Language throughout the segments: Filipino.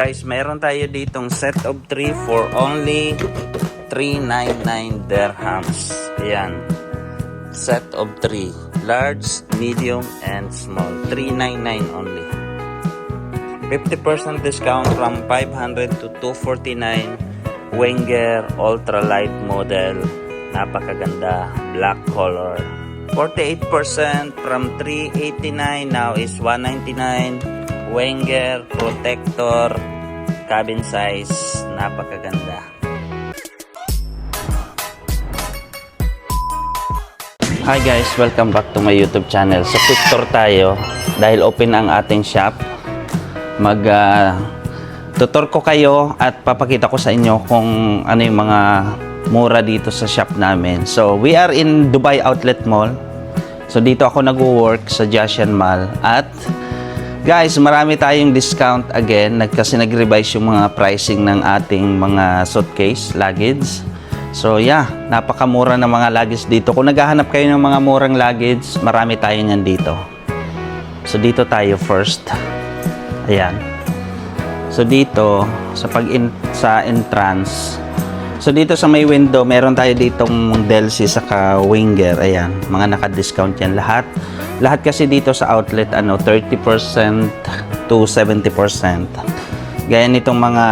Guys, meron tayo ditong set of 3 for only 399 dirhams. Ayan. Set of 3. Large, medium, and small. 399 only. 50% discount from 500 to 249. Wenger ultralight model. Napakaganda. Black color. 48% from 389 now is 199. Wenger protector cabin size, napakaganda. Hi guys, welcome back to my YouTube channel. So quick tour tayo dahil open ang ating shop. Tutor ko kayo at papakita ko sa inyo kung ano yung mga mura dito sa shop namin. So we are in Dubai Outlet Mall. So dito ako nag-work sa Jashan Mall at guys, marami tayong discount again kasi nag-revise yung mga pricing ng ating mga suitcase, luggage. So yeah, napakamura ng mga luggage dito. Kung naghahanap kayo ng mga murang luggage, marami tayo niyan dito. So dito tayo first. Ayan. So dito, sa entrance. So dito sa may window, meron tayo ditong Delci saka Wenger. Ayan, mga naka-discount yan lahat. Lahat kasi dito sa outlet 30% to 70%. Gaya nitong mga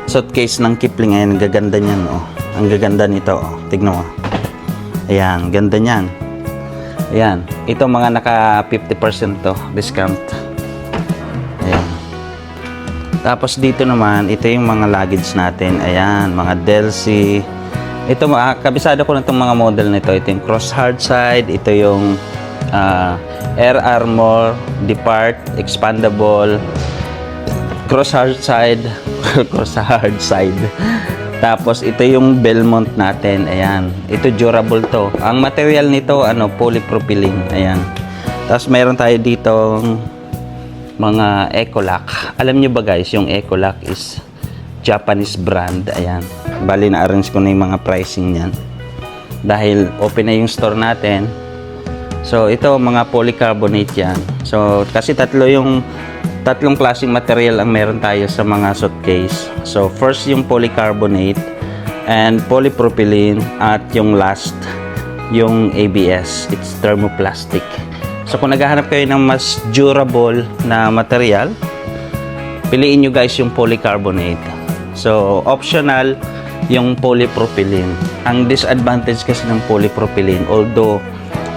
suitcase ng Kipling, ayan, ang gaganda niyan, oh. Ang gaganda nito, oh. Tignan mo. Ayan, ganda niyan. Ayan, ito mga naka 50% to discount. Ayan. Tapos dito naman, ito yung mga luggage natin. Ayan, mga Delci. Ito, kabisado ko na itong mga model nito. Ito yung cross hard side, ito yung Air Armor, Depart, Expandable, cross hard side, cross hard side. Tapos ito yung Belmont natin. Ayan, ito durable to. Ang material nito polypropylene. Ayan. Tapos meron tayo dito mga Ecolac. Alam nyo ba guys, yung Ecolac is Japanese brand. Ayan, bali na arrange ko na yung mga pricing niyan dahil open na yung store natin. So ito mga polycarbonate yan. So kasi tatlong klaseng material ang meron tayo sa mga suitcase. So first yung polycarbonate and polypropylene at yung last yung ABS. It's thermoplastic. So kung naghahanap kayo ng mas durable na material, piliin nyo guys yung polycarbonate. So optional yung polypropylene. Ang disadvantage kasi ng polypropylene, although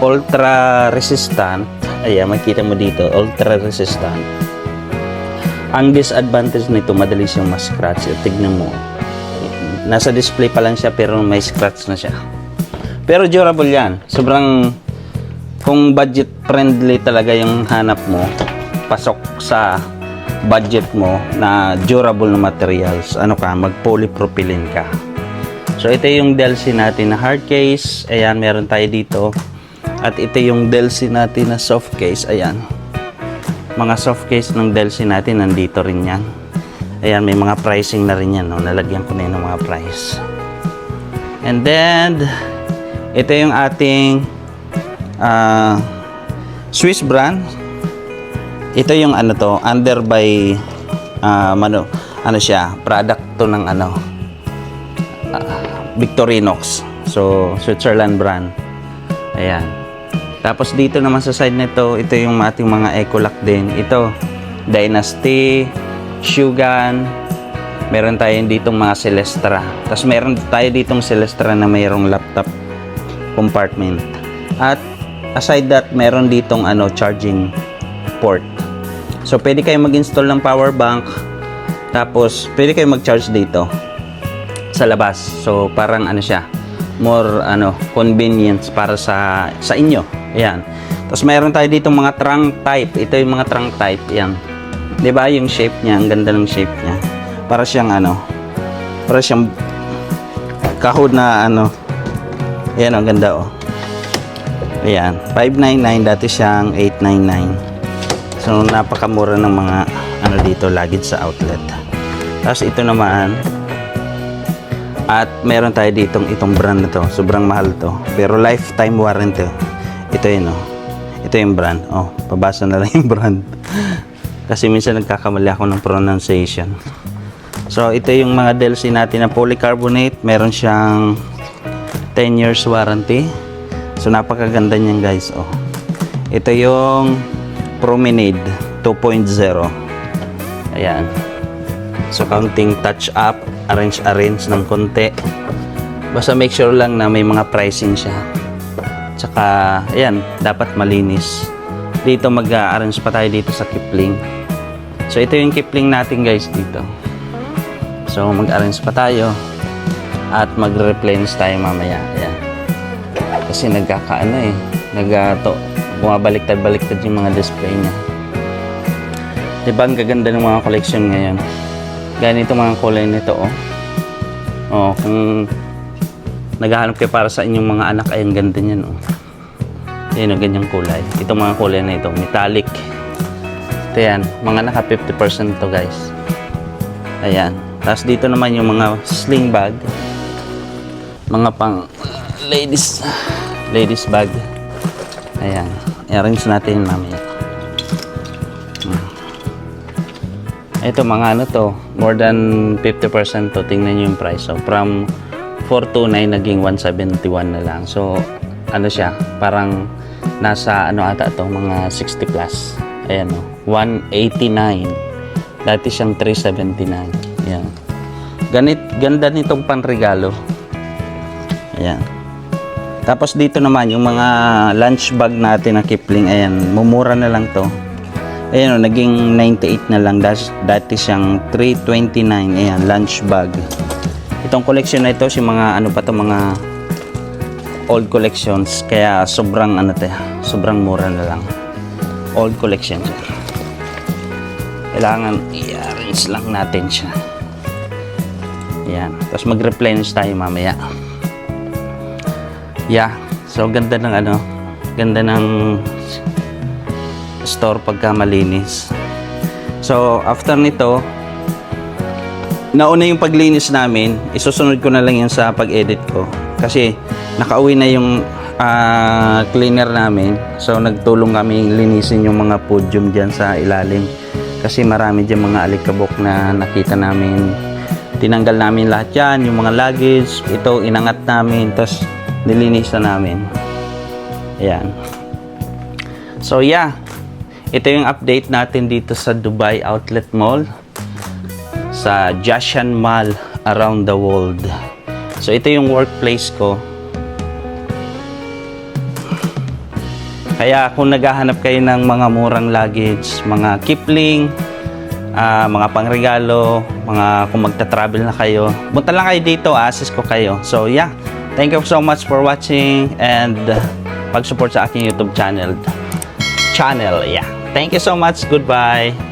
ultra resistant, ayan, makita mo dito, ultra resistant. Ang disadvantage nito, madali siyang ma-scratch. Tignan mo, nasa display pa lang siya pero may scratch na siya. Pero durable yan. Sobrang, kung budget friendly talaga yung hanap mo, pasok sa budget mo na durable na materials, mag polypropylene ka. So ito yung Delci natin na hard case. Ayan, meron tayo dito. At ito yung Delci natin na soft case. Ayan. Mga soft case ng Delci natin, nandito rin yan. Ayan, may mga pricing na rin yan. No? Nalagyan ko na yun ng mga price. And then, ito yung ating Swiss brand. Ito yung under by siya, product to ng Victorinox. So, Switzerland brand. Ayan. Tapos dito naman sa side nito, ito yung ating mga Ecolac din. Ito, Dynasty, Shogun. Meron tayo ditong mga Celestra. Tapos meron tayo ditong Celestra na mayroong laptop compartment. At aside that, meron ditong charging port. So pwede kayo mag-install ng power bank. Tapos pwede kayo mag-charge dito sa labas. So parang siya, more convenience para sa inyo. Ayan. Tapos mayroon tayo dito mga trunk type. Ito yung mga trunk type. Ayan. 'Di ba yung shape niya? Ang ganda ng shape niya. Para siyang para siyang kahod na Ayan, ang ganda Ayan. 599, dati siyang 899. So napakamura ng mga dito luggage sa outlet. Tapos ito naman, at meron tayo itong brand na to. Sobrang mahal to. Pero lifetime warranty. Ito yun Ito yung brand. Pabasa na lang yung brand. Kasi minsan nagkakamali ako ng pronunciation. So, ito yung mga DLC natin na polycarbonate. Meron siyang 10 years warranty. So, napakaganda niyan guys. Oh. Ito yung Promenade 2.0. Ayan. So, counting touch up, arrange ng konti. Basta make sure lang na may mga pricing siya. Tsaka, ayan, dapat malinis. Dito mag-arrange pa tayo dito sa Kipling. So, ito yung Kipling natin guys dito. So, mag-arrange pa tayo at mag-replenish tayo mamaya. Ayan. Kasi nagkakaano bumabaliktad-baliktad yung mga display niya. Diba ang gaganda ng mga collection ngayon? Ganito mga kulay nito, oh. Oh, kung naghahanap kayo para sa inyong mga anak, ay ang ganda niyan, oh. Ayan, ganyang kulay. Itong mga kulay na ito, metallic. Ito yan, mga naka 50% to guys. Ayan. Tapos dito naman yung mga sling bag. Mga pang ladies bag. Ayan. I-arrange natin mamaya. Ito mga ano to, more than 50% to. Tingnan nyo yung price. So from 429 naging 171 na lang. So ano siya, parang nasa ano ata to, mga 60 plus. Ayan o, 189. Dati siyang 379. Ayan. Ganda nitong panregalo. Ayan. Tapos dito naman yung mga lunch bag natin na Kipling. Ayan, mumura na lang to. Ayan o, naging 98 na lang. Dati siyang 329. Ayan, lunch bag. Itong collection na ito, si mga ano pa to, mga old collections. Kaya sobrang ano to, sobrang mura na lang. Old collection siya. Kailangan i-arrange lang natin siya. Ayan. Tapos mag-replenish tayo mamaya. Yeah. So, ganda ng ano, ganda ng store pagka malinis. So, after nito, nauna yung paglinis namin, isusunod ko na lang yan sa pag-edit ko. Kasi, nakauwi na yung cleaner namin. So, nagtulong kami linisin yung mga podium dyan sa ilalim. Kasi marami dyan mga alikabok na nakita namin. Tinanggal namin lahat yan, yung mga luggage. Ito, inangat namin. Tapos, nilinisan namin. Ayan. So, yeah. Ito yung update natin dito sa Dubai Outlet Mall. Sa Jiaxian Mall around the world. So, ito yung workplace ko. Kaya kung naghahanap kayo ng mga murang luggage, mga Kipling, mga pangregalo, mga kung magta-travel na kayo, punta lang kayo dito, assist ko kayo. So, yeah. Thank you so much for watching and pag-support sa aking YouTube channel. Yeah. Thank you so much. Goodbye.